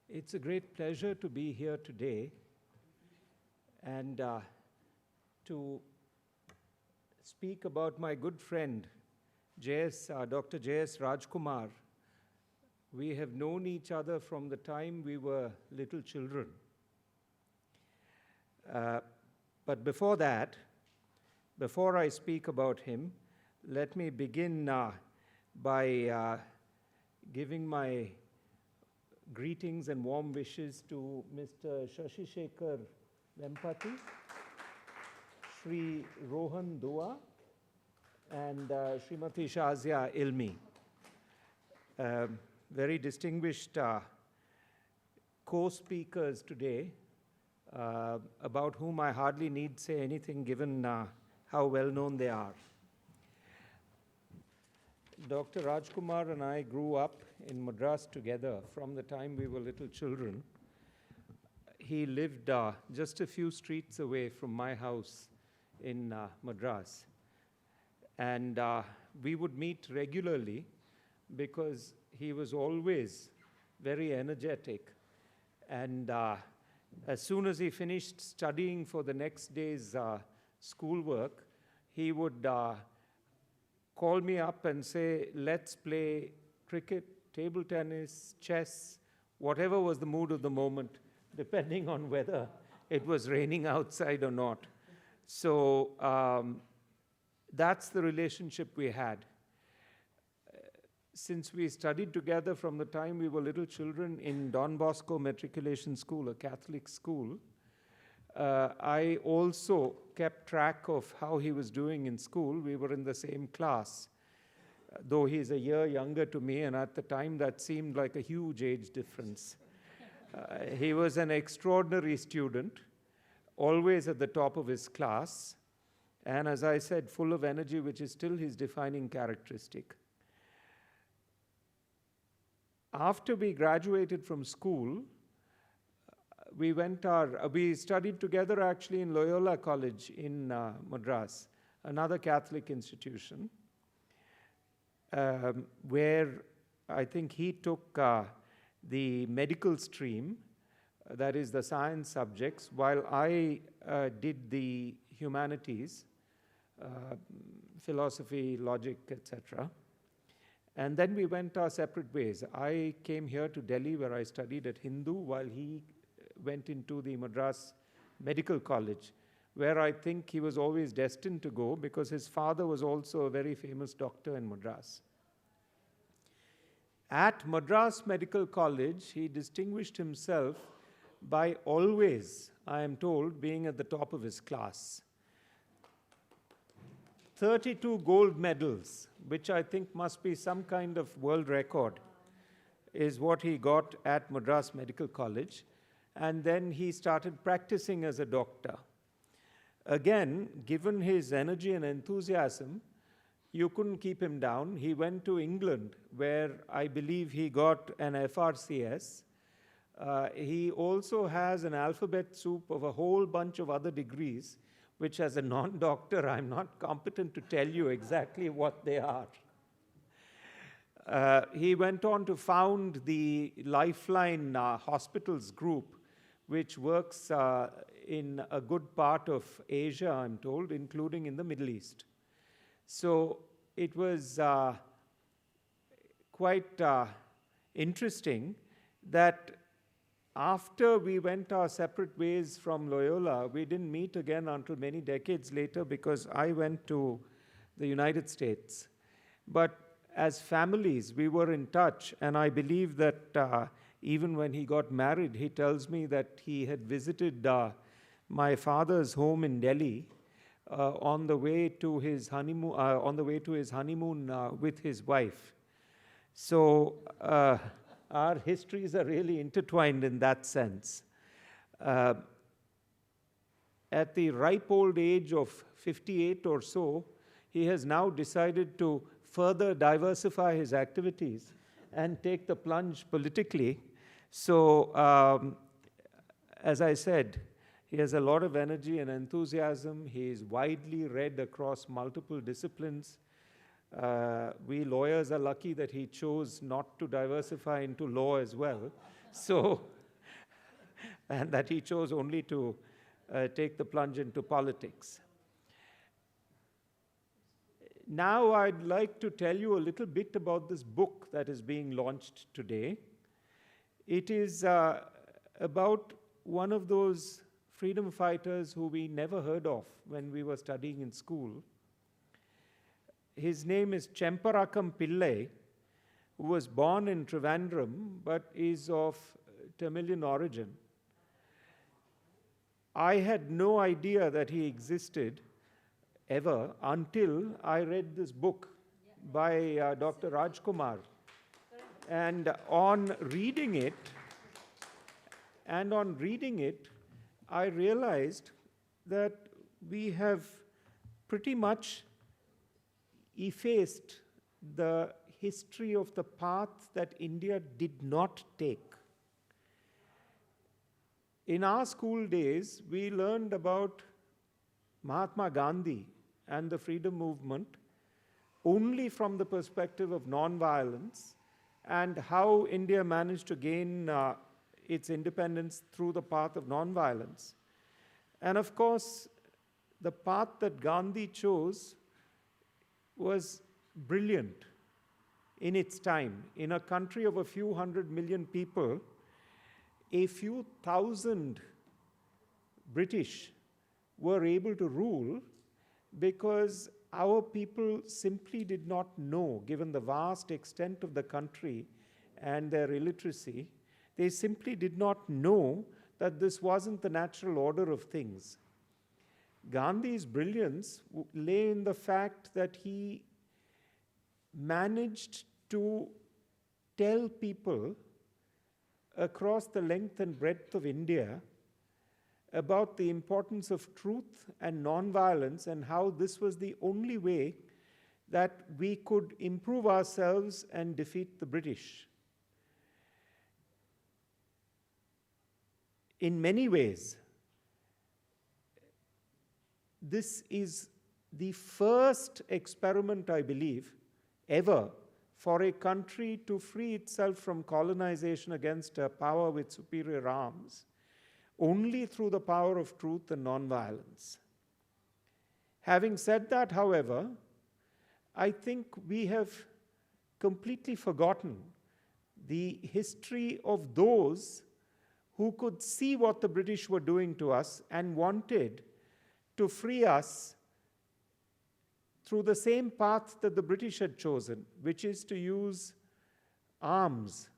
It's a great pleasure to be here today and to speak about my good friend, Dr. JS Rajkumar. We have known each other from the time we were little children. But before that, before I speak about him, let me begin by giving my greetings and warm wishes to Mr. Shashi Vempati, Shri Rohan Dua, and Srimati Shazia Ilmi. Very distinguished co-speakers today, about whom I hardly need say anything given how well known they are. Dr. Rajkumar and I grew up in Madras together from the time we were little children. He lived just a few streets away from my house in Madras. And we would meet regularly because he was always very energetic. And as soon as he finished studying for the next day's schoolwork, he would call me up and say, let's play cricket, table tennis, chess, whatever was the mood of the moment, depending on whether it was raining outside or not. So that's the relationship we had. Since we studied together from the time we were little children in Don Bosco Matriculation School, a Catholic school, I also kept track of how he was doing in school. We were in the same class, though he's a year younger to me, and at the time that seemed like a huge age difference. He was an extraordinary student, always at the top of his class, and as I said, full of energy, which is still his defining characteristic. After we graduated from school, we studied together actually in Loyola College in Madras, another Catholic institution, where I think he took the medical stream, that is the science subjects, while I did the humanities, philosophy, logic, etc. And then we went our separate ways. I came here to Delhi where I studied at Hindu while he went into the Madras Medical College, where I think he was always destined to go because his father was also a very famous doctor in Madras. At Madras Medical College, he distinguished himself by always, I am told, being at the top of his class. 32 gold medals, which I think must be some kind of world record, is what he got at Madras Medical College. And then he started practicing as a doctor. Again, given his energy and enthusiasm, you couldn't keep him down. He went to England, where I believe he got an FRCS. He also has an alphabet soup of a whole bunch of other degrees, which as a non-doctor, I'm not competent to tell you exactly what they are. He went on to found the Lifeline Hospitals group, which works in a good part of Asia, I'm told, including in the Middle East. So it was quite interesting that after we went our separate ways from Loyola, we didn't meet again until many decades later because I went to the United States. But as families, we were in touch, and I believe that even when he got married, he tells me that he had visited my father's home in Delhi on the way to his honeymoon, with his wife. So our histories are really intertwined in that sense. At the ripe old age of 58 or so, he has now decided to further diversify his activities and take the plunge politically. So, as I said, he has a lot of energy and enthusiasm. He is widely read across multiple disciplines. We lawyers are lucky that he chose not to diversify into law as well. So and that he chose only to take the plunge into politics. Now I'd like to tell you a little bit about this book that is being launched today. It is about one of those freedom fighters who we never heard of when we were studying in school. His name is Chemparakam Pillai, who was born in Trivandrum but is of Tamilian origin. I had no idea that he existed ever until I read this book by Dr. Rajkumar. And on reading it, I realized that we have pretty much effaced the history of the path that India did not take. In our school days, we learned about Mahatma Gandhi and the freedom movement only from the perspective of non-violence and how India managed to gain its independence through the path of non-violence. And of course, the path that Gandhi chose was brilliant in its time. In a country of a few 100 million people, a few thousand British were able to rule because our people simply did not know, given the vast extent of the country and their illiteracy, they simply did not know that this wasn't the natural order of things. Gandhi's brilliance lay in the fact that he managed to tell people across the length and breadth of India about the importance of truth and nonviolence and how this was the only way that we could improve ourselves and defeat the British. In many ways, this is the first experiment, I believe, ever for a country to free itself from colonization against a power with superior arms, only through the power of truth and nonviolence. Having said that, however, I think we have completely forgotten the history of those who could see what the British were doing to us and wanted to free us through the same path that the British had chosen, which is to use arms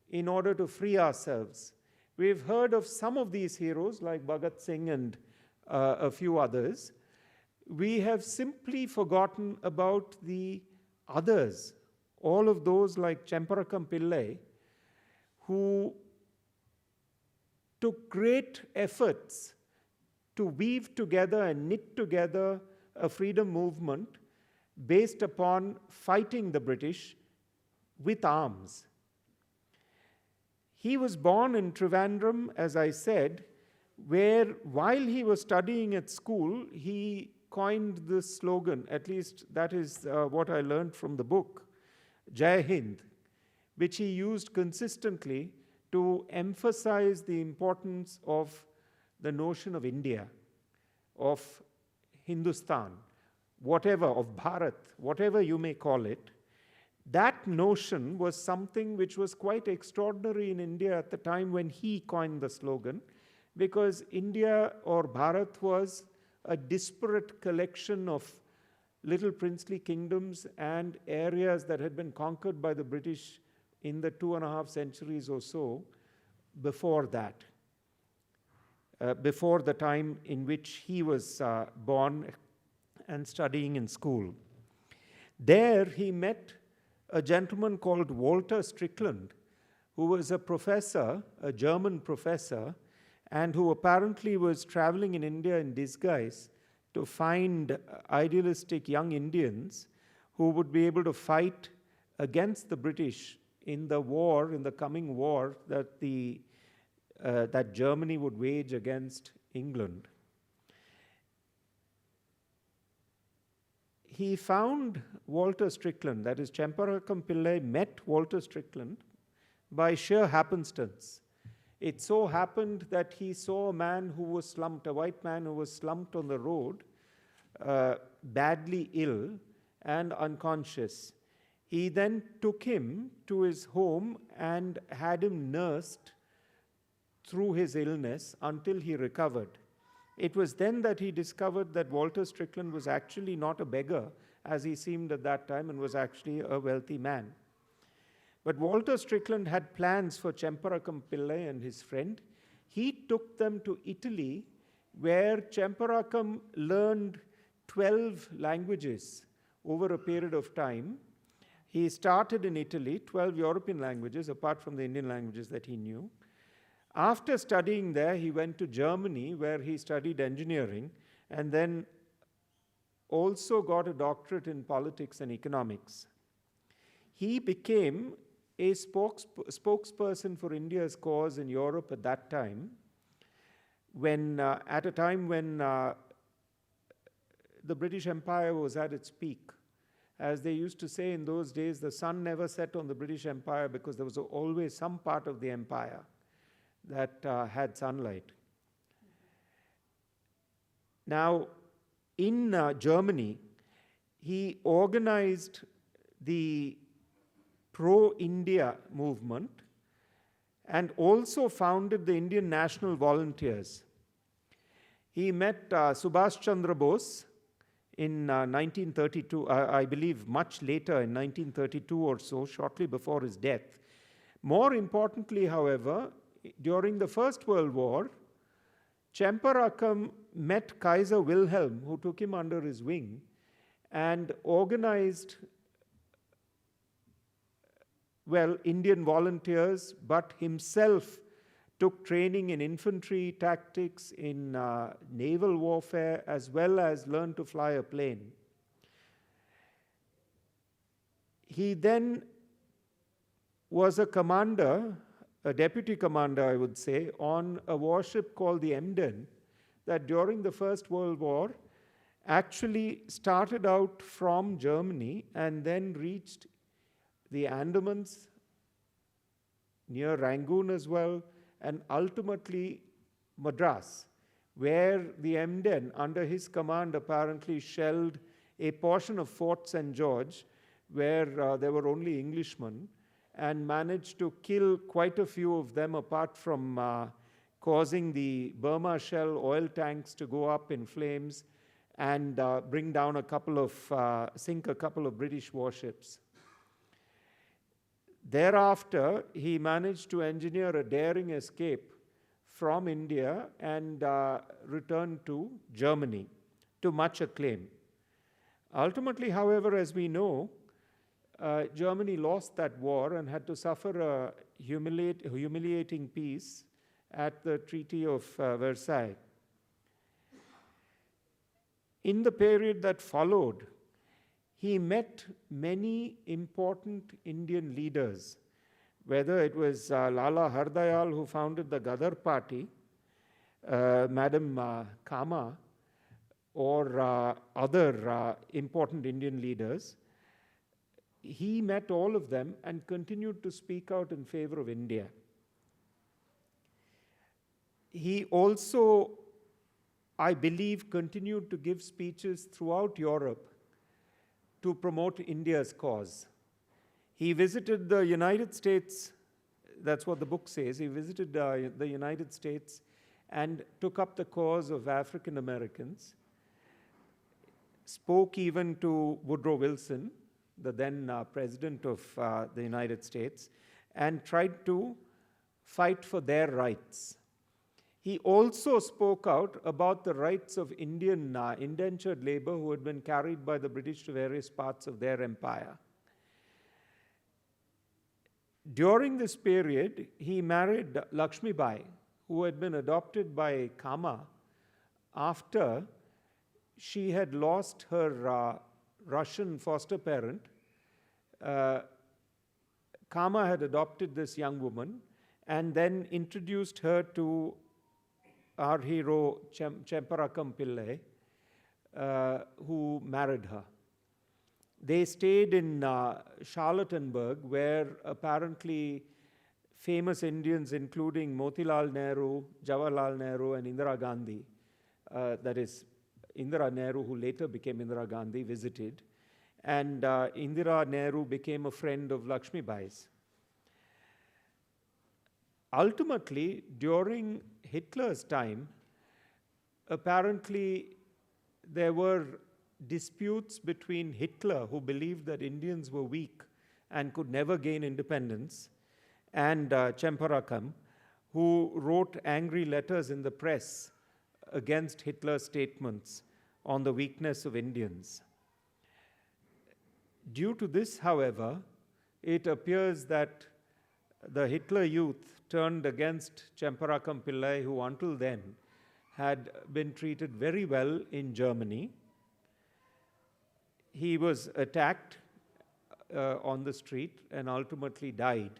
in order to free ourselves. We've heard of some of these heroes like Bhagat Singh and a few others. We have simply forgotten about the others, all of those like Chemparakam Pillai, who took great efforts to weave together and knit together a freedom movement based upon fighting the British with arms. He was born in Trivandrum, as I said, where while he was studying at school, he coined this slogan, at least that is what I learned from the book, Jai Hind, which he used consistently to emphasize the importance of the notion of India, of Hindustan, whatever, of Bharat, whatever you may call it. That notion was something which was quite extraordinary in India at the time when he coined the slogan, because India or Bharat was a disparate collection of little princely kingdoms and areas that had been conquered by the British in the 2.5 centuries or so before that, before the time in which he was born and studying in school. There he met a gentleman called Walter Strickland, who was a professor, a German professor, and who apparently was traveling in India in disguise to find idealistic young Indians who would be able to fight against the British in the war, in the coming war that that Germany would wage against England. He found Walter Strickland, that is Chemparakam Pillai met Walter Strickland by sheer happenstance. It so happened that he saw a man who was slumped, a white man who was slumped on the road, badly ill and unconscious. He then took him to his home and had him nursed through his illness until he recovered. It was then that he discovered that Walter Strickland was actually not a beggar, as he seemed at that time, and was actually a wealthy man. But Walter Strickland had plans for Chemparakam Pillai and his friend. He took them to Italy, where Chemparakam learned 12 languages over a period of time. He started in Italy, 12 European languages, apart from the Indian languages that he knew. After studying there, he went to Germany, where he studied engineering, and then also got a doctorate in politics and economics. He became a spokesperson for India's cause in Europe at that time, at a time when the British Empire was at its peak. As they used to say in those days, the sun never set on the British Empire because there was always some part of the empire that had sunlight. Now, in Germany, he organized the pro-India movement and also founded the Indian National Volunteers. He met Subhash Chandra Bose in 1932, I believe much later, in 1932 or so, shortly before his death. More importantly, however, during the First World War, Chemparakam met Kaiser Wilhelm, who took him under his wing, and organized, Indian volunteers, but himself took training in infantry tactics, in naval warfare, as well as learned to fly a plane. He then was a commander, a deputy commander, I would say, on a warship called the Emden, that during the First World War actually started out from Germany and then reached the Andamans, near Rangoon as well, and ultimately Madras, where the Emden, under his command, apparently shelled a portion of Fort St. George, where there were only Englishmen, and managed to kill quite a few of them, apart from causing the Burma shell oil tanks to go up in flames and sink a couple of British warships. Thereafter, he managed to engineer a daring escape from India and return to Germany, to much acclaim. Ultimately, however, as we know, Germany lost that war and had to suffer a humiliating peace at the Treaty of Versailles. In the period that followed, he met many important Indian leaders, whether it was Lala Hardayal, who founded the Gadar Party, Madam Kama, or other important Indian leaders. He met all of them and continued to speak out in favor of India. He also, I believe, continued to give speeches throughout Europe to promote India's cause. He visited the United States, that's what the book says, he visited the United States and took up the cause of African Americans, spoke even to Woodrow Wilson, the then president of the United States, and tried to fight for their rights. He also spoke out about the rights of Indian indentured labor who had been carried by the British to various parts of their empire. During this period, he married Lakshmi Bai, who had been adopted by Kama after she had lost her Russian foster parent. Kama had adopted this young woman and then introduced her to our hero Chemparakam Pillai, who married her. They stayed in Charlottenburg, where apparently famous Indians, including Motilal Nehru, Jawaharlal Nehru, and Indira Gandhi, that is, Indira Nehru, who later became Indira Gandhi, visited. And Indira Nehru became a friend of Lakshmi Bai's. Ultimately, during Hitler's time, apparently there were disputes between Hitler, who believed that Indians were weak and could never gain independence, and Chemparakam, who wrote angry letters in the press against Hitler's statements on the weakness of Indians. Due to this, however, it appears that the Hitler youth turned against Chemparakam Pillai, who until then had been treated very well in Germany. He was attacked on the street and ultimately died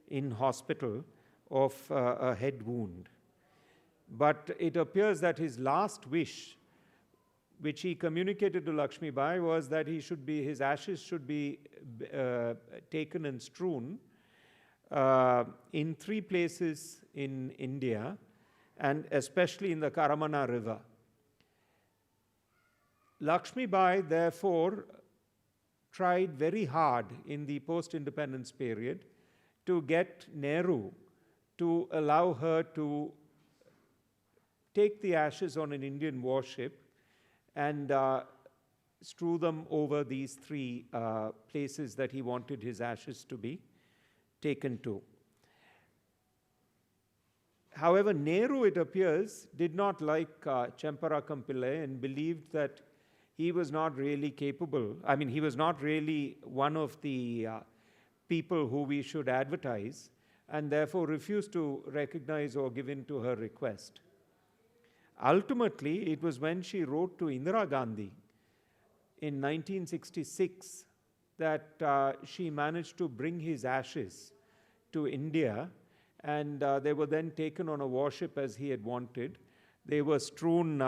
in hospital of a head wound. But it appears that his last wish, which he communicated to Lakshmi Bai, was that his ashes should be taken and strewn in 3 places in India, and especially in the Karamana River. Lakshmi Bai, therefore, tried very hard in the post-independence period to get Nehru to allow her to take the ashes on an Indian warship and strew them over these 3 places that he wanted his ashes to be taken to. However, Nehru, it appears, did not like Chemparakam Pillai and believed that he was not really capable. I mean, he was not really one of the people who we should advertise, and therefore refused to recognize or give in to her request. Ultimately, it was when she wrote to Indira Gandhi in 1966 that she managed to bring his ashes to India, and they were then taken on a warship as he had wanted. They were strewn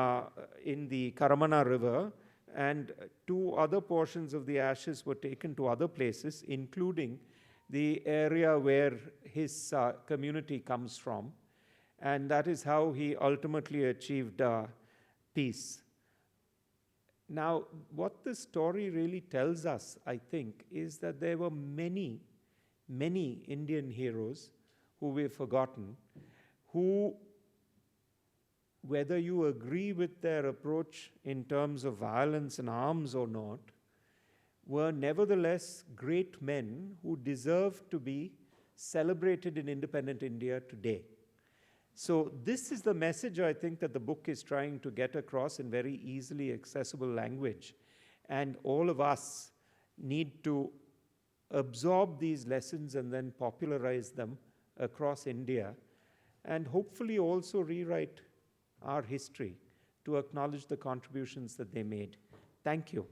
in the Karamana River, and 2 other portions of the ashes were taken to other places, including the area where his community comes from. And that is how he ultimately achieved peace. Now, what this story really tells us, I think, is that there were many, many Indian heroes who we've forgotten, who, whether you agree with their approach in terms of violence and arms or not, were nevertheless great men who deserve to be celebrated in independent India today. So this is the message, I think, that the book is trying to get across in very easily accessible language. And all of us need to absorb these lessons and then popularize them across India, and hopefully also rewrite our history to acknowledge the contributions that they made. Thank you.